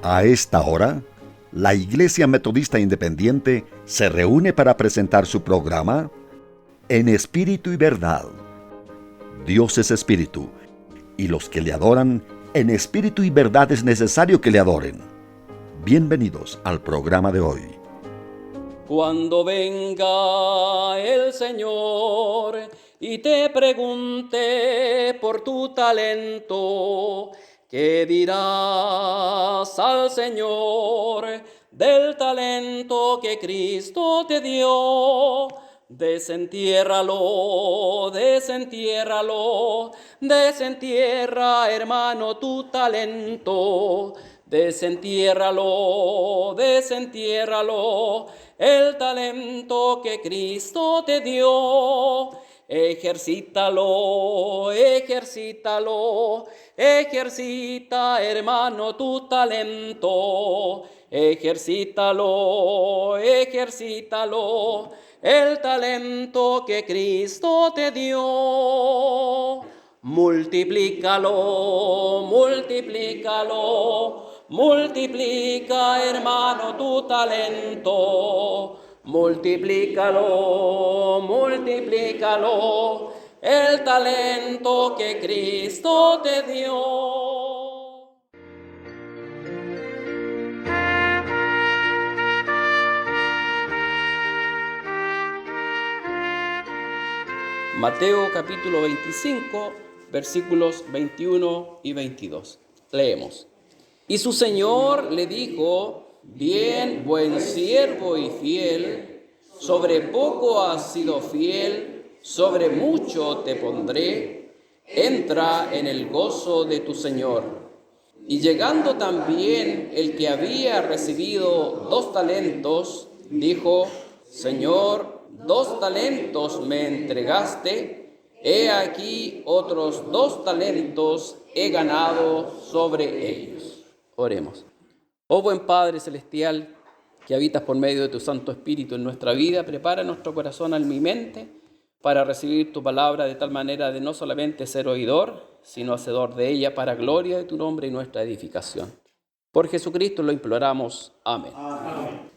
A esta hora, la Iglesia Metodista Independiente se reúne para presentar su programa En Espíritu y Verdad. Dios es Espíritu, y los que le adoran en espíritu y verdad es necesario que le adoren. Bienvenidos al programa de hoy. Cuando venga el Señor y te pregunte por tu talento, ¿qué dirás al Señor del talento que Cristo te dio? Desentiérralo, desentiérralo, desentierra, hermano, tu talento. Desentiérralo, desentiérralo, el talento que Cristo te dio. Ejercítalo, ejercítalo, ejercita, hermano, tu talento. Ejercítalo, ejercítalo, el talento que Cristo te dio. Multiplícalo, multiplícalo, multiplica, hermano, tu talento. Multiplícalo, multiplícalo, el talento que Cristo te dio. Mateo capítulo 25, versículos 21 y 22. Leemos. Y su Señor le dijo: bien, buen siervo y fiel, sobre poco has sido fiel, sobre mucho te pondré, entra en el gozo de tu Señor. Y llegando también el que había recibido 2 talentos, dijo: Señor, 2 talentos me entregaste, he aquí otros 2 talentos he ganado sobre ellos. Oremos. Oh buen Padre Celestial, que habitas por medio de tu Santo Espíritu en nuestra vida, prepara nuestro corazón, alma y mente para recibir tu palabra de tal manera de no solamente ser oidor, sino hacedor de ella para gloria de tu nombre y nuestra edificación. Por Jesucristo lo imploramos. Amén. Amén.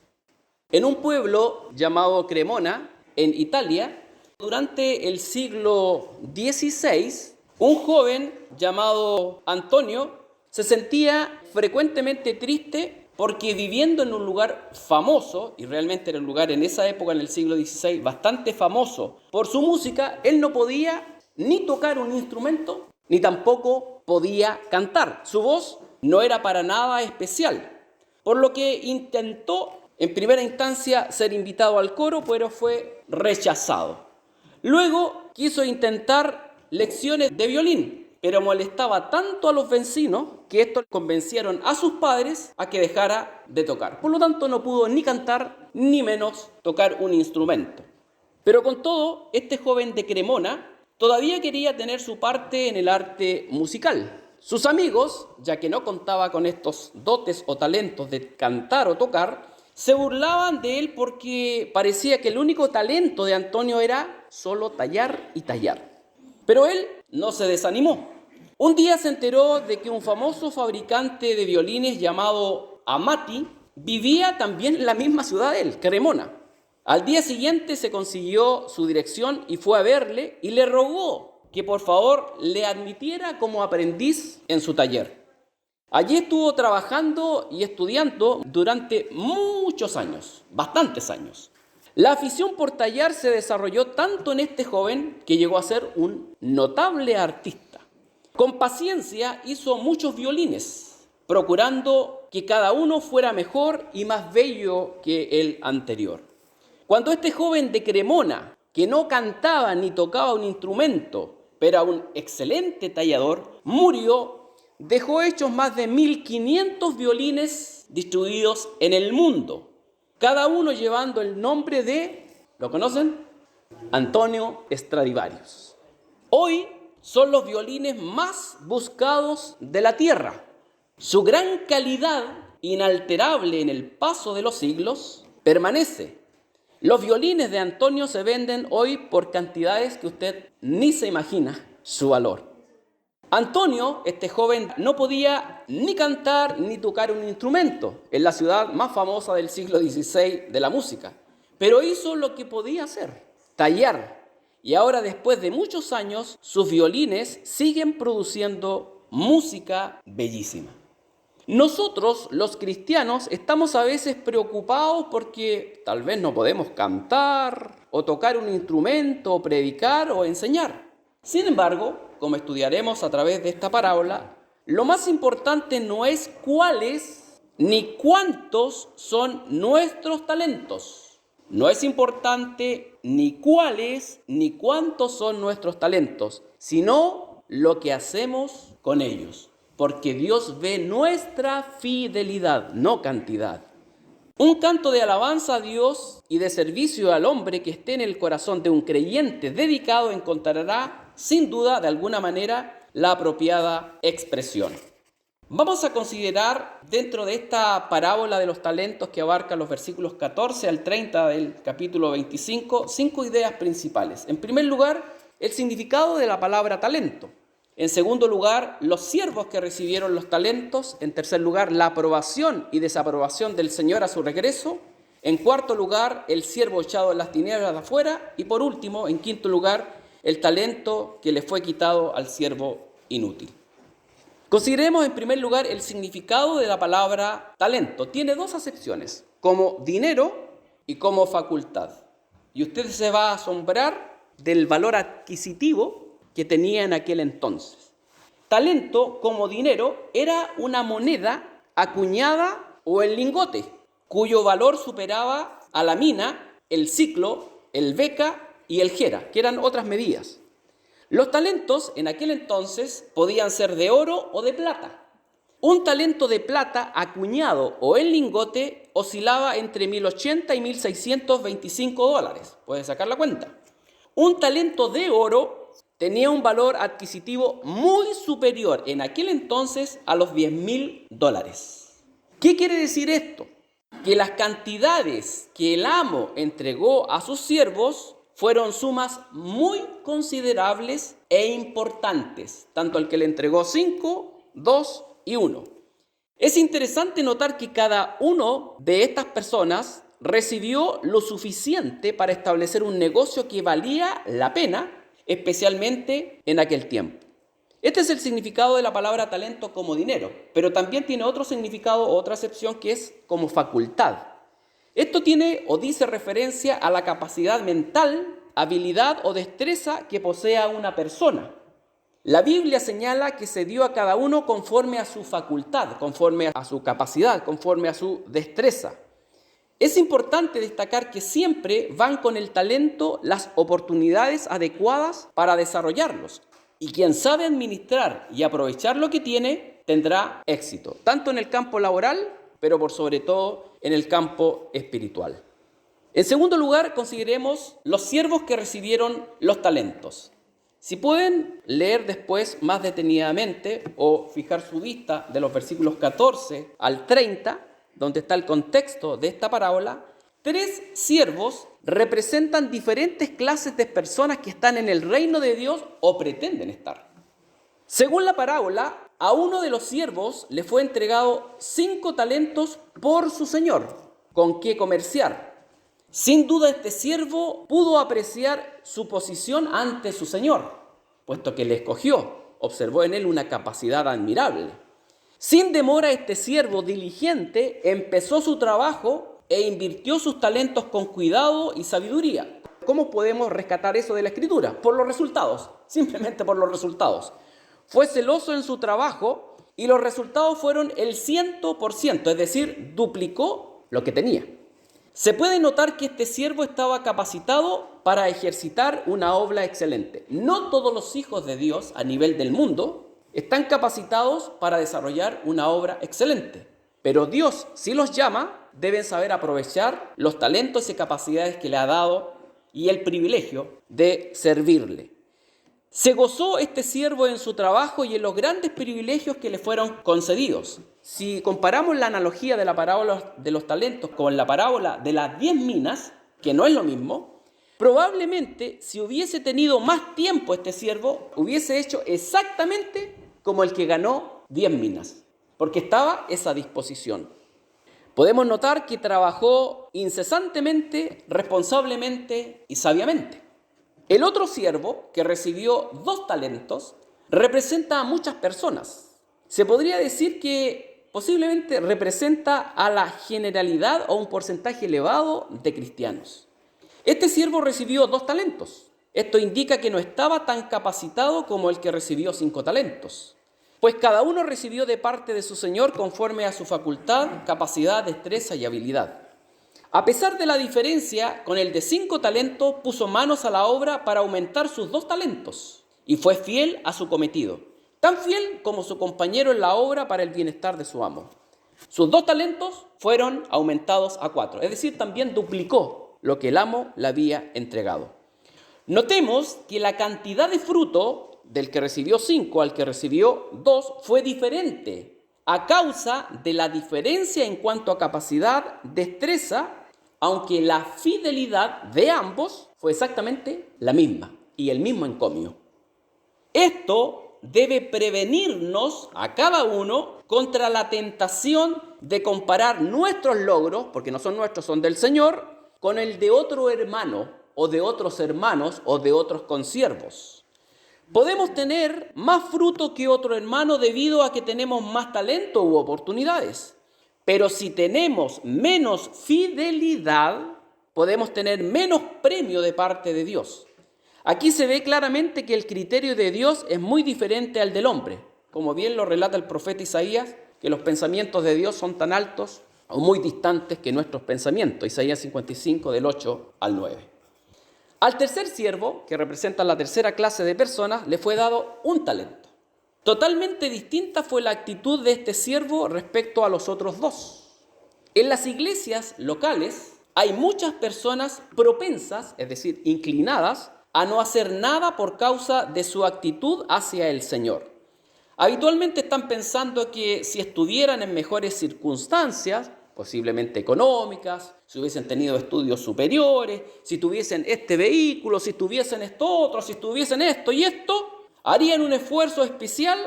En un pueblo llamado Cremona, en Italia, durante el siglo XVI, un joven llamado Antonio se sentía frecuentemente triste porque viviendo en un lugar famoso, y realmente era un lugar en esa época, en el siglo XVI, bastante famoso por su música, él no podía ni tocar un instrumento, ni tampoco podía cantar. Su voz no era para nada especial, por lo que intentó en primera instancia ser invitado al coro, pero fue rechazado. Luego quiso intentar lecciones de violín, pero molestaba tanto a los vecinos que estos convencieron a sus padres a que dejara de tocar. Por lo tanto, no pudo ni cantar, ni menos tocar un instrumento. Pero con todo, este joven de Cremona todavía quería tener su parte en el arte musical. Sus amigos, ya que no contaba con estos dotes o talentos de cantar o tocar, se burlaban de él porque parecía que el único talento de Antonio era solo tallar y tallar. Pero él no se desanimó. Un día se enteró de que un famoso fabricante de violines llamado Amati vivía también en la misma ciudad de él, Cremona. Al día siguiente se consiguió su dirección y fue a verle y le rogó que por favor le admitiera como aprendiz en su taller. Allí estuvo trabajando y estudiando durante muchos años, bastantes años. La afición por tallar se desarrolló tanto en este joven que llegó a ser un notable artista. Con paciencia hizo muchos violines, procurando que cada uno fuera mejor y más bello que el anterior. Cuando este joven de Cremona, que no cantaba ni tocaba un instrumento, pero era un excelente tallador, murió, dejó hechos más de 1500 violines distribuidos en el mundo, cada uno llevando el nombre de, ¿lo conocen? Antonio Stradivarius. Hoy son los violines más buscados de la tierra. Su gran calidad, inalterable en el paso de los siglos, permanece. Los violines de Antonio se venden hoy por cantidades que usted ni se imagina su valor. Antonio, este joven, no podía ni cantar ni tocar un instrumento en la ciudad más famosa del siglo XVI de la música, pero hizo lo que podía hacer, tallar. Y ahora, después de muchos años, sus violines siguen produciendo música bellísima. Nosotros, los cristianos, estamos a veces preocupados porque tal vez no podemos cantar o tocar un instrumento o predicar o enseñar. Sin embargo, como estudiaremos a través de esta parábola, lo más importante no es cuáles ni cuántos son nuestros talentos. No es importante ni cuáles ni cuántos son nuestros talentos, sino lo que hacemos con ellos. Porque Dios ve nuestra fidelidad, no cantidad. Un canto de alabanza a Dios y de servicio al hombre que esté en el corazón de un creyente dedicado encontrará, sin duda, de alguna manera, la apropiada expresión. Vamos a considerar dentro de esta parábola de los talentos que abarca los versículos 14 al 30 del capítulo 25, 5 ideas principales. En primer lugar, el significado de la palabra talento. En segundo lugar, los siervos que recibieron los talentos. En tercer lugar, la aprobación y desaprobación del Señor a su regreso. En cuarto lugar, el siervo echado en las tinieblas de afuera. Y por último, en quinto lugar, el talento que le fue quitado al siervo inútil. Consideremos en primer lugar el significado de la palabra talento. Tiene dos acepciones, como dinero y como facultad. Y usted se va a asombrar del valor adquisitivo que tenía en aquel entonces. Talento, como dinero, era una moneda acuñada o el lingote, cuyo valor superaba a la mina, el siclo, el beca y el gera, que eran otras medidas. Los talentos en aquel entonces podían ser de oro o de plata. Un talento de plata acuñado o en lingote oscilaba entre 1.080 y 1.625 dólares. Puedes sacar la cuenta. Un talento de oro tenía un valor adquisitivo muy superior en aquel entonces a los 10.000 dólares. ¿Qué quiere decir esto? Que las cantidades que el amo entregó a sus siervos fueron sumas muy considerables e importantes, tanto el que le entregó 5, 2 y 1. Es interesante notar que cada uno de estas personas recibió lo suficiente para establecer un negocio que valía la pena, especialmente en aquel tiempo. Este es el significado de la palabra talento como dinero, pero también tiene otro significado, otra acepción que es como facultad. Esto tiene o dice referencia a la capacidad mental, habilidad o destreza que posea una persona. La Biblia señala que se dio a cada uno conforme a su facultad, conforme a su capacidad, conforme a su destreza. Es importante destacar que siempre van con el talento las oportunidades adecuadas para desarrollarlos. Y quien sabe administrar y aprovechar lo que tiene, tendrá éxito, tanto en el campo laboral, pero por sobre todo en el campo espiritual. En segundo lugar, consideremos los siervos que recibieron los talentos. Si pueden leer después más detenidamente o fijar su vista de los versículos 14 al 30, donde está el contexto de esta parábola, 3 siervos representan diferentes clases de personas que están en el reino de Dios o pretenden estar. Según la parábola, a uno de los siervos le fue entregado 5 talentos por su señor, con qué comerciar. Sin duda este siervo pudo apreciar su posición ante su señor, puesto que le escogió, observó en él una capacidad admirable. Sin demora este siervo diligente empezó su trabajo e invirtió sus talentos con cuidado y sabiduría. ¿Cómo podemos rescatar eso de la Escritura? Por los resultados, simplemente por los resultados. Fue celoso en su trabajo y los resultados fueron el 100%, es decir, duplicó lo que tenía. Se puede notar que este siervo estaba capacitado para ejercitar una obra excelente. No todos los hijos de Dios a nivel del mundo están capacitados para desarrollar una obra excelente. Pero Dios, si los llama, deben saber aprovechar los talentos y capacidades que le ha dado y el privilegio de servirle. Se gozó este siervo en su trabajo y en los grandes privilegios que le fueron concedidos. Si comparamos la analogía de la parábola de los talentos con la parábola de las 10 minas, que no es lo mismo, Probablemente, si hubiese tenido más tiempo este siervo, hubiese hecho exactamente como el que ganó 10 minas, porque estaba esa disposición. Podemos notar que trabajó incesantemente, responsablemente y sabiamente. El otro siervo, que recibió 2 talentos, representa a muchas personas. Se podría decir que posiblemente representa a la generalidad o un porcentaje elevado de cristianos. Este siervo recibió 2 talentos. Esto indica que no estaba tan capacitado como el que recibió 5 talentos. Pues cada uno recibió de parte de su señor conforme a su facultad, capacidad, destreza y habilidad. A pesar de la diferencia, con el de 5 talentos puso manos a la obra para aumentar sus 2 talentos y fue fiel a su cometido, tan fiel como su compañero en la obra para el bienestar de su amo. Sus 2 talentos fueron aumentados a 4, es decir, también duplicó lo que el amo le había entregado. Notemos que la cantidad de fruto del que recibió 5 al que recibió 2 fue diferente a causa de la diferencia en cuanto a capacidad, destreza, aunque la fidelidad de ambos fue exactamente la misma y el mismo encomio. Esto debe prevenirnos a cada uno contra la tentación de comparar nuestros logros, porque no son nuestros, son del Señor, con el de otro hermano o de otros hermanos o de otros consiervos. Podemos tener más fruto que otro hermano debido a que tenemos más talento u oportunidades. Pero si tenemos menos fidelidad, podemos tener menos premio de parte de Dios. Aquí se ve claramente que el criterio de Dios es muy diferente al del hombre. Como bien lo relata el profeta Isaías, que los pensamientos de Dios son tan altos o muy distantes que nuestros pensamientos. Isaías 55, del 8 al 9. Al tercer siervo, que representa la tercera clase de personas, le fue dado un talento. Totalmente distinta fue la actitud de este siervo respecto a los otros 2. En las iglesias locales hay muchas personas propensas, es decir, inclinadas, a no hacer nada por causa de su actitud hacia el Señor. Habitualmente están pensando que si estuvieran en mejores circunstancias, posiblemente económicas, si hubiesen tenido estudios superiores, si tuviesen este vehículo, si tuviesen esto otro, si tuviesen esto y esto, harían un esfuerzo especial,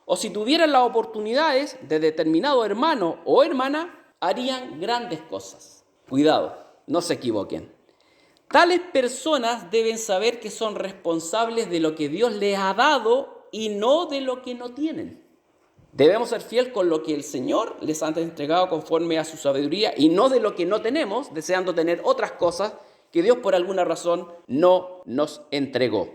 o si tuvieran las oportunidades de determinado hermano o hermana, harían grandes cosas. Cuidado, no se equivoquen. Tales personas deben saber que son responsables de lo que Dios les ha dado y no de lo que no tienen. Debemos ser fieles con lo que el Señor les ha entregado conforme a su sabiduría y no de lo que no tenemos, deseando tener otras cosas que Dios por alguna razón no nos entregó.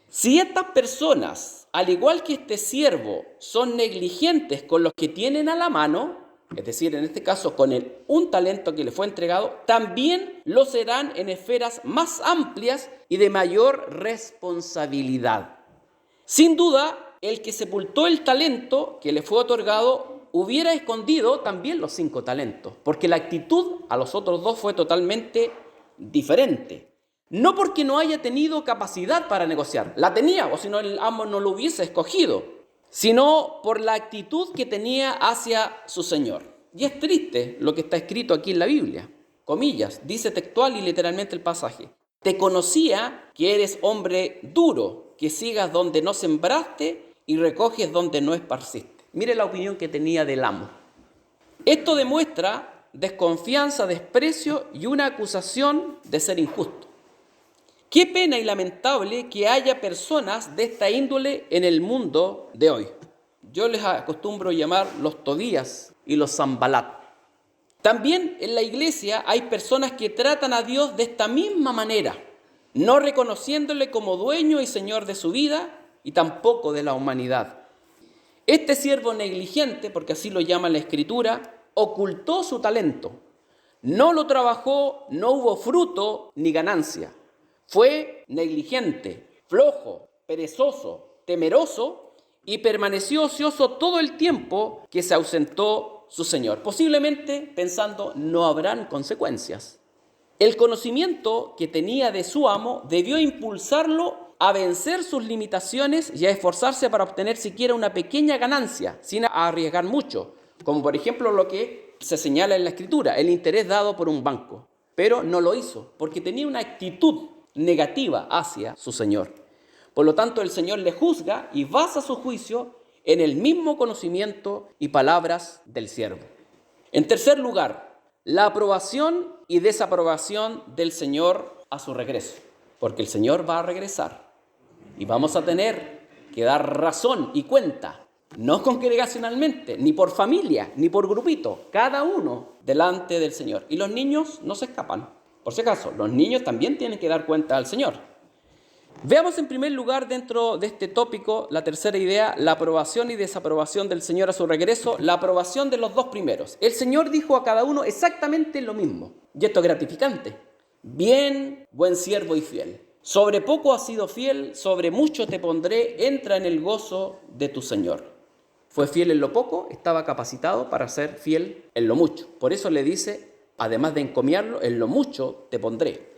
Si estas personas, al igual que este siervo, son negligentes con los que tienen a la mano, es decir, en este caso con el un talento que le fue entregado, también lo serán en esferas más amplias y de mayor responsabilidad. Sin duda, el que sepultó el talento que le fue otorgado hubiera escondido también los 5 talentos, porque la actitud a los otros 2 fue totalmente diferente. No porque no haya tenido capacidad para negociar, la tenía, o si no el amo no lo hubiese escogido, sino por la actitud que tenía hacia su Señor. Y es triste lo que está escrito aquí en la Biblia. Comillas, dice textual y literalmente el pasaje. Te conocía que eres hombre duro, que sigas donde no sembraste y recoges donde no esparciste. Mire la opinión que tenía del amo. Esto demuestra desconfianza, desprecio y una acusación de ser injusto. Qué pena y lamentable que haya personas de esta índole en el mundo de hoy. Yo les acostumbro llamar los Tobías y los Sanbalat. También en la iglesia hay personas que tratan a Dios de esta misma manera, no reconociéndole como dueño y señor de su vida y tampoco de la humanidad. Este siervo negligente, porque así lo llama la Escritura, ocultó su talento. No lo trabajó, no hubo fruto ni ganancia. Fue negligente, flojo, perezoso, temeroso y permaneció ocioso todo el tiempo que se ausentó su Señor. Posiblemente pensando, no habrán consecuencias. El conocimiento que tenía de su amo debió impulsarlo a vencer sus limitaciones y a esforzarse para obtener siquiera una pequeña ganancia, sin arriesgar mucho, como por ejemplo lo que se señala en la Escritura, el interés dado por un banco. Pero no lo hizo, porque tenía una actitud negativa hacia su Señor. Por lo tanto, el Señor le juzga y basa su juicio en el mismo conocimiento y palabras del siervo. En tercer lugar, la aprobación y desaprobación del Señor a su regreso, porque el Señor va a regresar y vamos a tener que dar razón y cuenta, no congregacionalmente, ni por familia, ni por grupito, cada uno delante del Señor. Y los niños no se escapan. Por si acaso, los niños también tienen que dar cuenta al Señor. Veamos en primer lugar dentro de este tópico, la tercera idea, la aprobación y desaprobación del Señor a su regreso, la aprobación de los dos primeros. El Señor dijo a cada uno exactamente lo mismo, y esto es gratificante. Bien, buen siervo y fiel. Sobre poco has sido fiel, sobre mucho te pondré, entra en el gozo de tu Señor. Fue fiel en lo poco, estaba capacitado para ser fiel en lo mucho. Por eso le dice, además de encomiarlo, en lo mucho te pondré.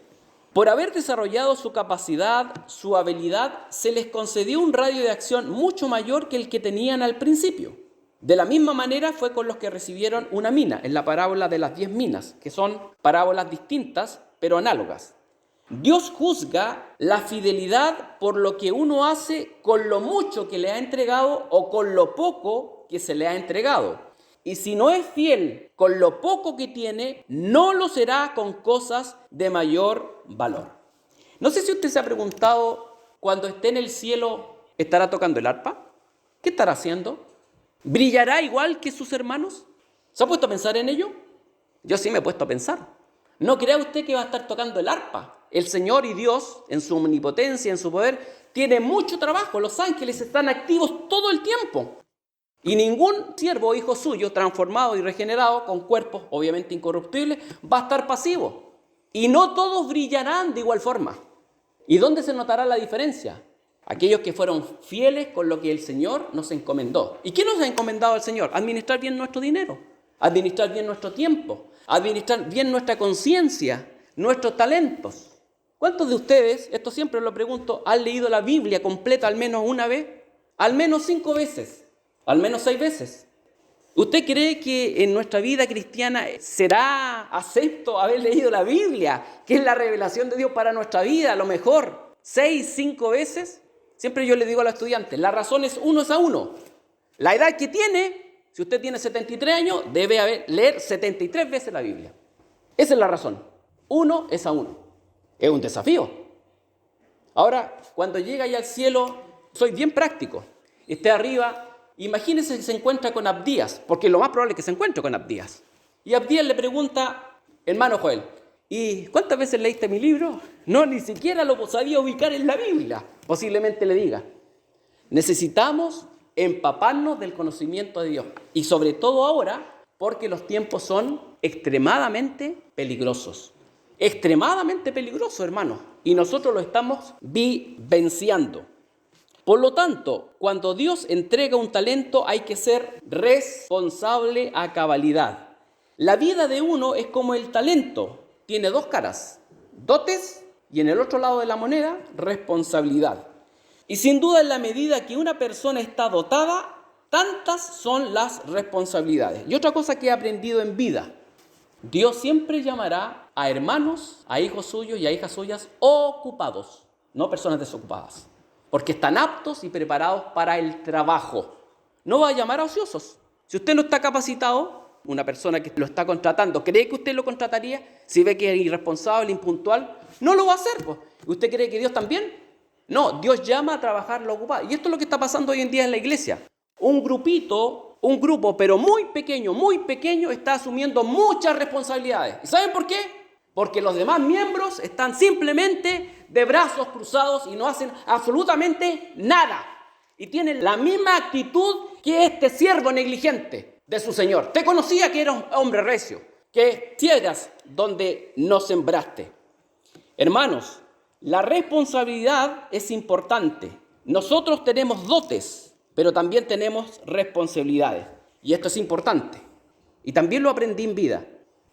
Por haber desarrollado su capacidad, su habilidad, se les concedió un radio de acción mucho mayor que el que tenían al principio. De la misma manera fue con los que recibieron una mina, en la parábola de las 10 minas, que son parábolas distintas, pero análogas. Dios juzga la fidelidad por lo que uno hace con lo mucho que le ha entregado o con lo poco que se le ha entregado. Y si no es fiel con lo poco que tiene, no lo será con cosas de mayor valor. No sé si usted se ha preguntado, cuando esté en el cielo, ¿estará tocando el arpa? ¿Qué estará haciendo? ¿Brillará igual que sus hermanos? ¿Se ha puesto a pensar en ello? Yo sí me he puesto a pensar. No crea usted que va a estar tocando el arpa. El Señor y Dios, en su omnipotencia, en su poder, tiene mucho trabajo. Los ángeles están activos todo el tiempo. Y ningún siervo o hijo suyo, transformado y regenerado, con cuerpos obviamente incorruptibles, va a estar pasivo. Y no todos brillarán de igual forma. ¿Y dónde se notará la diferencia? Aquellos que fueron fieles con lo que el Señor nos encomendó. ¿Y qué nos ha encomendado el Señor? Administrar bien nuestro dinero, administrar bien nuestro tiempo, administrar bien nuestra conciencia, nuestros talentos. ¿Cuántos de ustedes, esto siempre lo pregunto, han leído la Biblia completa al menos una vez? Al menos 5 veces, al menos 6 veces. ¿Usted cree que en nuestra vida cristiana será acepto haber leído la Biblia, que es la revelación de Dios para nuestra vida, a lo mejor 6, 5 veces? Siempre yo le digo a los estudiantes, la razón es 1 es a 1. La edad que tiene, si usted tiene 73 años, debe leer 73 veces la Biblia. Esa es la razón. 1 es a 1. Es un desafío. Ahora, cuando llega allá al cielo, soy bien práctico. Esté arriba, imagínese que se encuentra con Abdías, porque lo más probable es que se encuentre con Abdías. Y Abdías le pregunta, hermano Joel, ¿y cuántas veces leíste mi libro? No, ni siquiera lo sabía ubicar en la Biblia. Posiblemente le diga. Necesitamos empaparnos del conocimiento de Dios. Y sobre todo ahora, porque los tiempos son extremadamente peligrosos. Extremadamente peligroso, hermano, y nosotros lo estamos vivenciando. Por lo tanto, cuando Dios entrega un talento, hay que ser responsable a cabalidad. La vida de uno es como el talento, tiene 2 caras, dotes y en el otro lado de la moneda, responsabilidad. Y sin duda, en la medida que una persona está dotada, tantas son las responsabilidades. Y otra cosa que he aprendido en vida, Dios siempre llamará a hermanos, a hijos suyos y a hijas suyas ocupados, no personas desocupadas, porque están aptos y preparados para el trabajo. No va a llamar a ociosos. Si usted no está capacitado, una persona que lo está contratando, ¿cree que usted lo contrataría si ve que es irresponsable, impuntual? No lo va a hacer. Pues. ¿Usted cree que Dios también? No, Dios llama a trabajar lo ocupado. Y esto es lo que está pasando hoy en día en la iglesia. Un grupo, pero muy pequeño, está asumiendo muchas responsabilidades. ¿Y saben por qué? Porque los demás miembros están simplemente de brazos cruzados y no hacen absolutamente nada. Y tienen la misma actitud que este siervo negligente de su Señor. Te conocía que eras un hombre recio, que ciegas donde no sembraste. Hermanos, la responsabilidad es importante. Nosotros tenemos dotes, pero también tenemos responsabilidades. Y esto es importante. Y también lo aprendí en vida.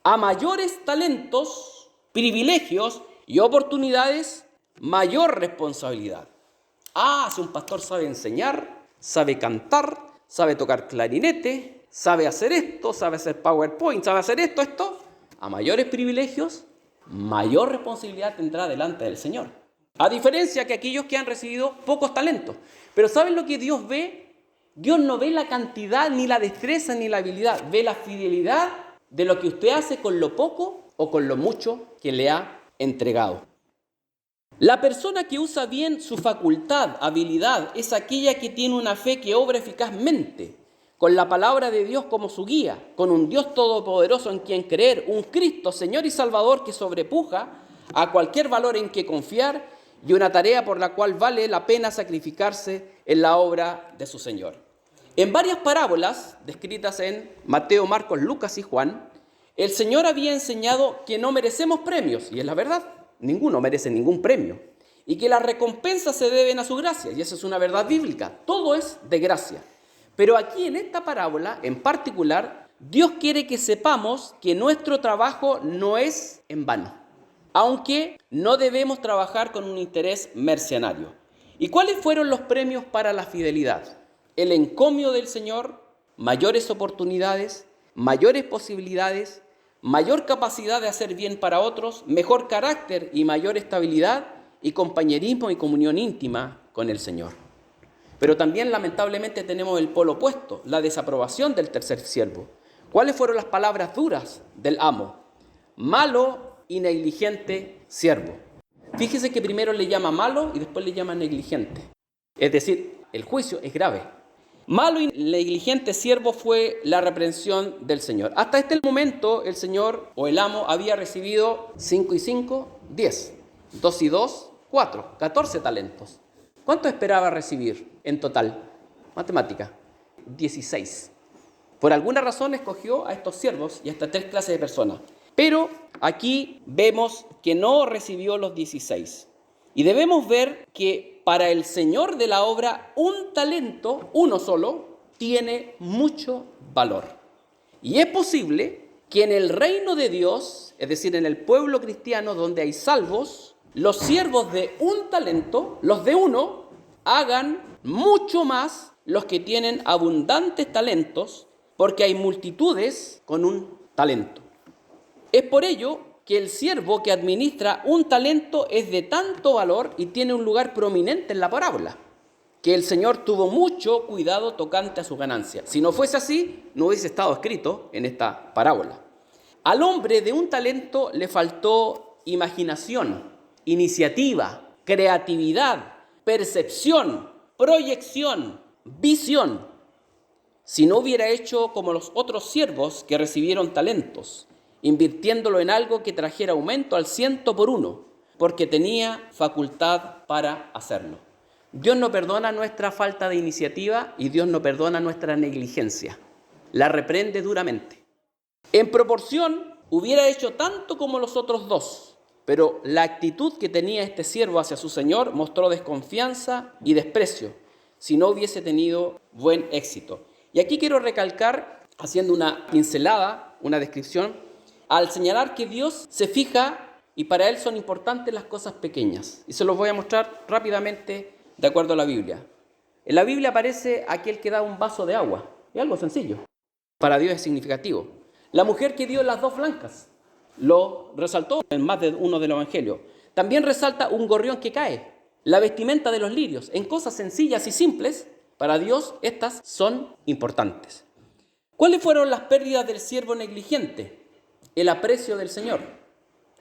A mayores talentos, privilegios y oportunidades, mayor responsabilidad. Si un pastor sabe enseñar, sabe cantar, sabe tocar clarinete, sabe hacer esto, sabe hacer PowerPoint, sabe hacer esto. A mayores privilegios, mayor responsabilidad tendrá delante del Señor. A diferencia que aquellos que han recibido pocos talentos. Pero ¿saben lo que Dios ve? Dios no ve la cantidad, ni la destreza, ni la habilidad. Ve la fidelidad de lo que usted hace con lo poco o con lo mucho que le ha entregado. La persona que usa bien su facultad, habilidad, es aquella que tiene una fe que obra eficazmente, con la palabra de Dios como su guía, con un Dios todopoderoso en quien creer, un Cristo, Señor y Salvador que sobrepuja a cualquier valor en que confiar y una tarea por la cual vale la pena sacrificarse en la obra de su Señor. En varias parábolas descritas en Mateo, Marcos, Lucas y Juan, el Señor había enseñado que no merecemos premios, y es la verdad. Ninguno merece ningún premio. Y que las recompensas se deben a su gracia. Y esa es una verdad bíblica. Todo es de gracia. Pero aquí en esta parábola en particular, Dios quiere que sepamos que nuestro trabajo no es en vano. Aunque no debemos trabajar con un interés mercenario. ¿Y cuáles fueron los premios para la fidelidad? El encomio del Señor, mayores oportunidades, mayores posibilidades, mayor capacidad de hacer bien para otros, mejor carácter y mayor estabilidad y compañerismo y comunión íntima con el Señor. Pero también lamentablemente tenemos el polo opuesto, la desaprobación del tercer siervo. ¿Cuáles fueron las palabras duras del amo? Malo y negligente siervo. Fíjese que primero le llama malo y después le llama negligente. Es decir, el juicio es grave. Malo y negligente siervo fue la reprensión del Señor. Hasta este momento el Señor o el amo había recibido 5 y 5, 10. 2 y 2, 4, 14 talentos. ¿Cuánto esperaba recibir en total? Matemática, 16. Por alguna razón escogió a estos siervos y a estas 3 clases de personas. Pero aquí vemos que no recibió los 16. Y debemos ver que para el Señor de la obra, un talento, uno solo, tiene mucho valor. Y es posible que en el reino de Dios, es decir, en el pueblo cristiano donde hay salvos, los siervos de un talento, los de uno, hagan mucho más los que tienen abundantes talentos, porque hay multitudes con un talento. Es por ello que el siervo que administra un talento es de tanto valor y tiene un lugar prominente en la parábola, que el Señor tuvo mucho cuidado tocante a su ganancia. Si no fuese así, no hubiese estado escrito en esta parábola. Al hombre de un talento le faltó imaginación, iniciativa, creatividad, percepción, proyección, visión. Si no hubiera hecho como los otros siervos que recibieron talentos, invirtiéndolo en algo que trajera aumento al 100 por 1, porque tenía facultad para hacerlo. Dios no perdona nuestra falta de iniciativa y Dios no perdona nuestra negligencia. La reprende duramente. En proporción, hubiera hecho tanto como los otros dos, pero la actitud que tenía este siervo hacia su Señor mostró desconfianza y desprecio, si no hubiese tenido buen éxito. Y aquí quiero recalcar, haciendo una pincelada, una descripción, al señalar que Dios se fija y para Él son importantes las cosas pequeñas. Y se los voy a mostrar rápidamente de acuerdo a la Biblia. En la Biblia aparece aquel que da un vaso de agua. Es algo sencillo. Para Dios es significativo. La mujer que dio las 2 blancas lo resaltó en más de uno del Evangelio. También resalta un gorrión que cae. La vestimenta de los lirios. En cosas sencillas y simples, para Dios estas son importantes. ¿Cuáles fueron las pérdidas del siervo negligente? El aprecio del Señor,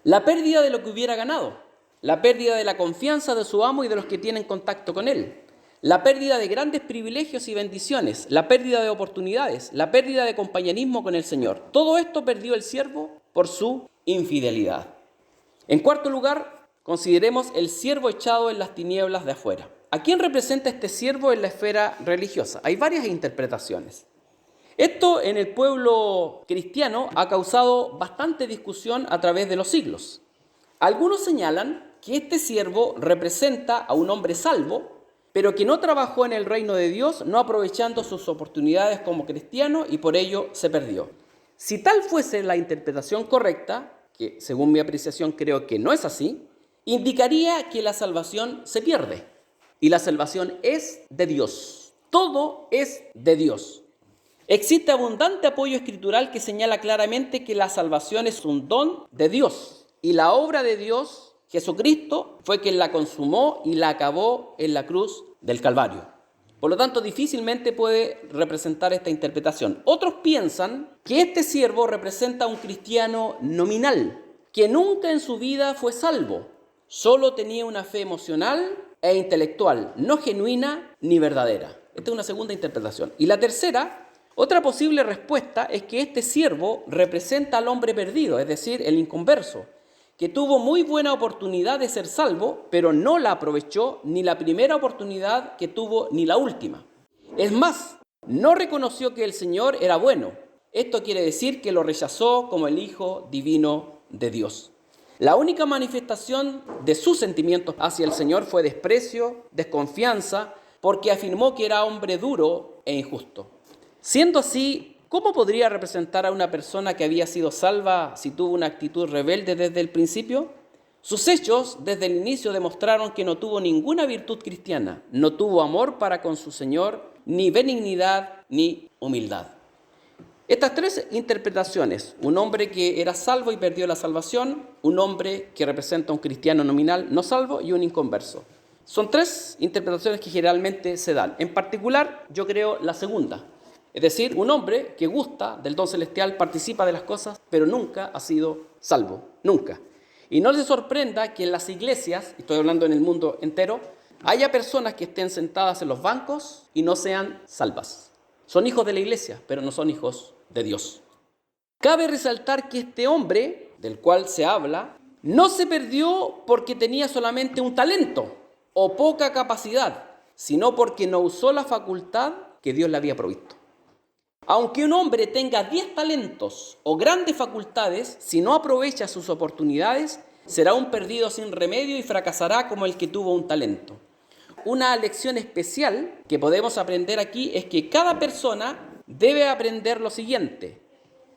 la pérdida de lo que hubiera ganado, la pérdida de la confianza de su amo y de los que tienen contacto con él, la pérdida de grandes privilegios y bendiciones, la pérdida de oportunidades, la pérdida de compañerismo con el Señor. Todo esto perdió el siervo por su infidelidad. En cuarto lugar, consideremos el siervo echado en las tinieblas de afuera. ¿A quién representa este siervo en la esfera religiosa? Hay varias interpretaciones. Esto en el pueblo cristiano ha causado bastante discusión a través de los siglos. Algunos señalan que este siervo representa a un hombre salvo, pero que no trabajó en el reino de Dios, no aprovechando sus oportunidades como cristiano y por ello se perdió. Si tal fuese la interpretación correcta, que según mi apreciación creo que no es así, indicaría que la salvación se pierde y la salvación es de Dios. Todo es de Dios. Existe abundante apoyo escritural que señala claramente que la salvación es un don de Dios y la obra de Dios, Jesucristo, fue quien la consumó y la acabó en la cruz del Calvario. Por lo tanto, difícilmente puede representar esta interpretación. Otros piensan que este siervo representa a un cristiano nominal, que nunca en su vida fue salvo, solo tenía una fe emocional e intelectual, no genuina ni verdadera. Esta es una segunda interpretación. Y la tercera, otra posible respuesta es que este siervo representa al hombre perdido, es decir, el inconverso, que tuvo muy buena oportunidad de ser salvo, pero no la aprovechó ni la primera oportunidad que tuvo ni la última. Es más, no reconoció que el Señor era bueno. Esto quiere decir que lo rechazó como el Hijo divino de Dios. La única manifestación de sus sentimientos hacia el Señor fue desprecio, desconfianza, porque afirmó que era hombre duro e injusto. Siendo así, ¿cómo podría representar a una persona que había sido salva si tuvo una actitud rebelde desde el principio? Sus hechos desde el inicio demostraron que no tuvo ninguna virtud cristiana, no tuvo amor para con su Señor, ni benignidad, ni humildad. Estas tres interpretaciones, un hombre que era salvo y perdió la salvación, un hombre que representa a un cristiano nominal no salvo y un inconverso. Son tres interpretaciones que generalmente se dan. En particular, yo creo la segunda. Es decir, un hombre que gusta del don celestial, participa de las cosas, pero nunca ha sido salvo, nunca. Y no se sorprenda que en las iglesias, estoy hablando en el mundo entero, haya personas que estén sentadas en los bancos y no sean salvas. Son hijos de la iglesia, pero no son hijos de Dios. Cabe resaltar que este hombre, del cual se habla, no se perdió porque tenía solamente un talento o poca capacidad, sino porque no usó la facultad que Dios le había provisto. Aunque un hombre tenga 10 talentos o grandes facultades, si no aprovecha sus oportunidades, será un perdido sin remedio y fracasará como el que tuvo un talento. Una lección especial que podemos aprender aquí es que cada persona debe aprender lo siguiente,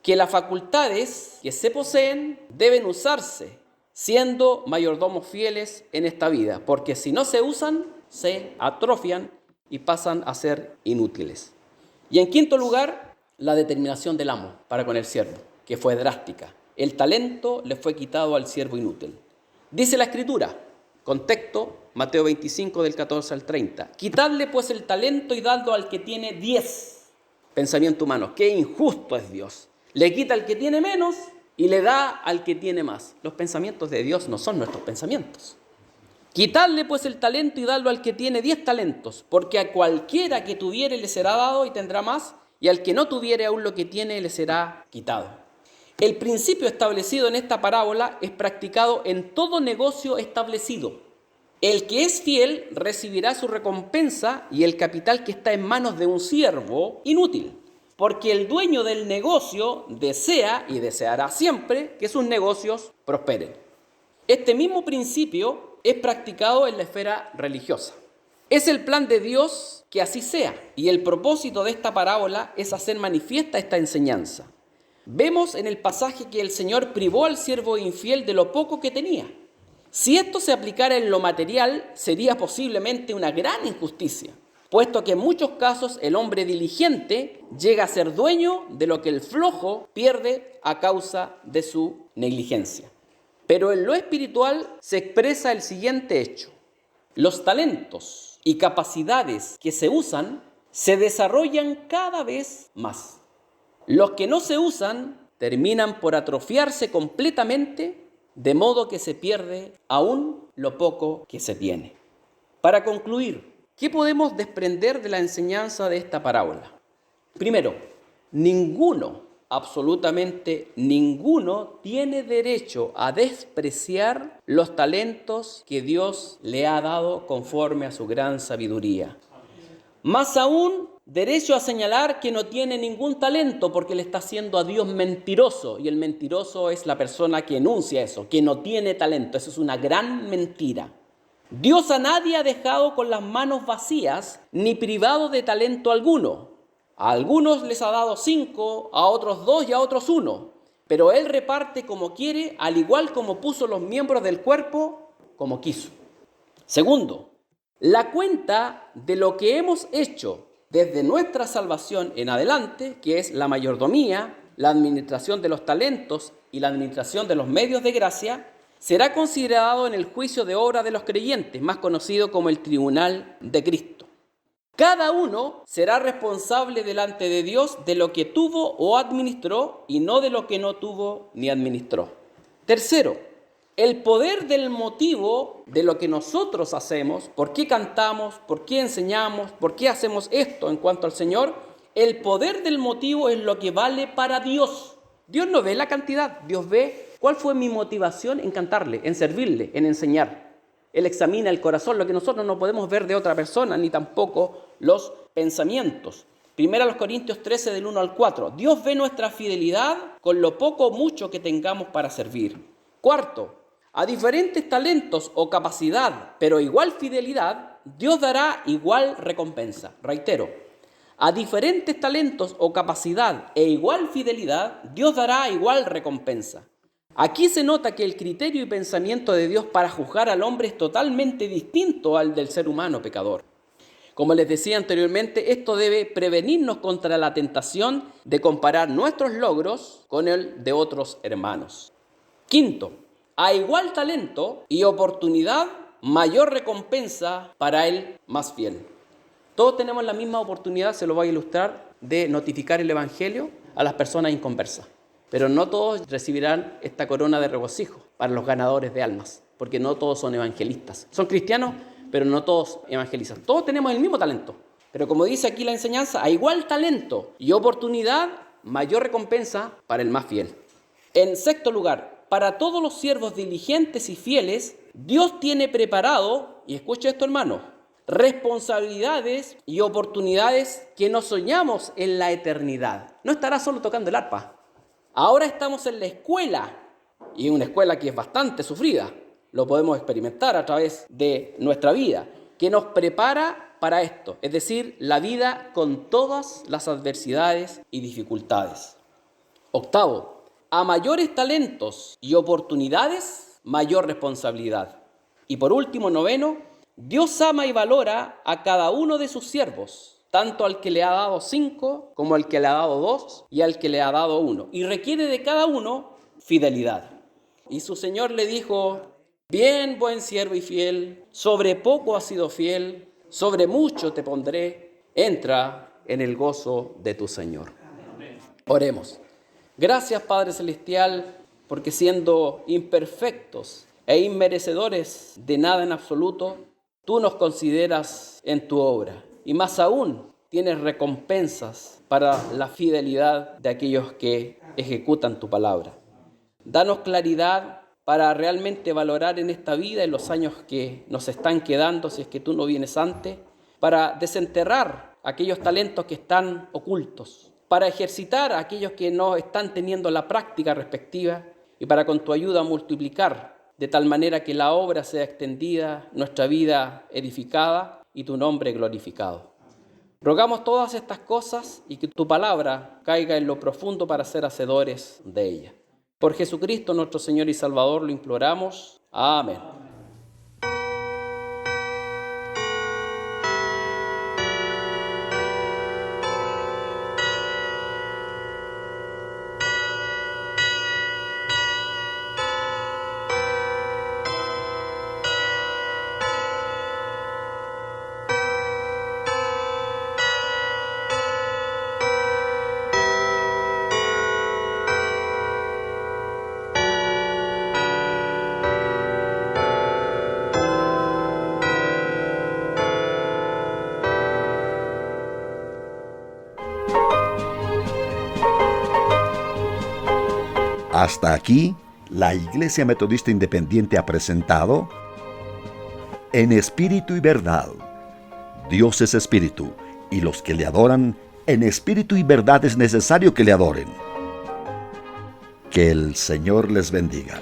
que las facultades que se poseen deben usarse, siendo mayordomos fieles en esta vida, porque si no se usan, se atrofian y pasan a ser inútiles. Y en quinto lugar, la determinación del amo para con el siervo, que fue drástica. El talento le fue quitado al siervo inútil. Dice la Escritura, contexto, Mateo 25 del 14 al 30. Quitadle pues el talento y dadlo al que tiene 10. Pensamiento humano, qué injusto es Dios. Le quita al que tiene menos y le da al que tiene más. Los pensamientos de Dios no son nuestros pensamientos. Quitadle pues el talento y dadlo al que tiene 10 talentos, porque a cualquiera que tuviere le será dado y tendrá más, y al que no tuviere aún lo que tiene le será quitado. El principio establecido en esta parábola es practicado en todo negocio establecido. El que es fiel recibirá su recompensa y el capital que está en manos de un siervo inútil, porque el dueño del negocio desea y deseará siempre que sus negocios prosperen. Este mismo principio es practicado en la esfera religiosa. Es el plan de Dios que así sea, y el propósito de esta parábola es hacer manifiesta esta enseñanza. Vemos en el pasaje que el Señor privó al siervo infiel de lo poco que tenía. Si esto se aplicara en lo material, sería posiblemente una gran injusticia, puesto que en muchos casos el hombre diligente llega a ser dueño de lo que el flojo pierde a causa de su negligencia. Pero en lo espiritual se expresa el siguiente hecho. Los talentos y capacidades que se usan se desarrollan cada vez más. Los que no se usan terminan por atrofiarse completamente, de modo que se pierde aún lo poco que se tiene. Para concluir, ¿qué podemos desprender de la enseñanza de esta parábola? Primero, absolutamente ninguno tiene derecho a despreciar los talentos que Dios le ha dado conforme a su gran sabiduría. Más aún, derecho a señalar que no tiene ningún talento porque le está haciendo a Dios mentiroso, y el mentiroso es la persona que enuncia eso, que no tiene talento. Eso es una gran mentira. Dios a nadie ha dejado con las manos vacías ni privado de talento alguno. A algunos les ha dado 5, a otros 2 y a otros 1, pero Él reparte como quiere, al igual como puso los miembros del cuerpo como quiso. Segundo, la cuenta de lo que hemos hecho desde nuestra salvación en adelante, que es la mayordomía, la administración de los talentos y la administración de los medios de gracia, será considerado en el juicio de obra de los creyentes, más conocido como el tribunal de Cristo. Cada uno será responsable delante de Dios de lo que tuvo o administró y no de lo que no tuvo ni administró. Tercero, el poder del motivo de lo que nosotros hacemos, por qué cantamos, por qué enseñamos, por qué hacemos esto en cuanto al Señor, el poder del motivo es lo que vale para Dios. Dios no ve la cantidad, Dios ve cuál fue mi motivación en cantarle, en servirle, en enseñar. Él examina el corazón, lo que nosotros no podemos ver de otra persona, ni tampoco los pensamientos. Primera los Corintios 13, del 1 al 4. Dios ve nuestra fidelidad con lo poco o mucho que tengamos para servir. Cuarto, a diferentes talentos o capacidad, pero igual fidelidad, Dios dará igual recompensa. Reitero, a diferentes talentos o capacidad e igual fidelidad, Dios dará igual recompensa. Aquí se nota que el criterio y pensamiento de Dios para juzgar al hombre es totalmente distinto al del ser humano pecador. Como les decía anteriormente, esto debe prevenirnos contra la tentación de comparar nuestros logros con el de otros hermanos. Quinto, a igual talento y oportunidad, mayor recompensa para el más fiel. Todos tenemos la misma oportunidad, se lo voy a ilustrar, de notificar el Evangelio a las personas inconversas. Pero no todos recibirán esta corona de regocijo para los ganadores de almas, porque no todos son evangelistas. Son cristianos, pero no todos evangelizan. Todos tenemos el mismo talento, pero como dice aquí la enseñanza, a igual talento y oportunidad, mayor recompensa para el más fiel. En sexto lugar, para todos los siervos diligentes y fieles, Dios tiene preparado, y escucha esto hermano, responsabilidades y oportunidades que no soñamos en la eternidad. No estará solo tocando el arpa. Ahora estamos en la escuela, y una escuela que es bastante sufrida, lo podemos experimentar a través de nuestra vida, que nos prepara para esto, es decir, la vida con todas las adversidades y dificultades. Octavo, a mayores talentos y oportunidades, mayor responsabilidad. Y por último, noveno, Dios ama y valora a cada uno de sus siervos, tanto al que le ha dado 5 como al que le ha dado 2 y al que le ha dado 1. Y requiere de cada uno fidelidad. Y su Señor le dijo, bien, buen siervo y fiel, sobre poco has sido fiel, sobre mucho te pondré, entra en el gozo de tu Señor. Oremos. Gracias, Padre Celestial, porque siendo imperfectos e inmerecedores de nada en absoluto, tú nos consideras en tu obra. Y más aún, tienes recompensas para la fidelidad de aquellos que ejecutan tu palabra. Danos claridad para realmente valorar en esta vida, en los años que nos están quedando, si es que tú no vienes antes, para desenterrar aquellos talentos que están ocultos, para ejercitar a aquellos que no están teniendo la práctica respectiva y para con tu ayuda multiplicar de tal manera que la obra sea extendida, nuestra vida edificada y tu nombre glorificado. Rogamos todas estas cosas y que tu palabra caiga en lo profundo para ser hacedores de ella. Por Jesucristo nuestro Señor y Salvador lo imploramos. Amén. Hasta aquí, la Iglesia Metodista Independiente ha presentado En Espíritu y Verdad. Dios es Espíritu, y los que le adoran, en espíritu y verdad es necesario que le adoren. Que el Señor les bendiga.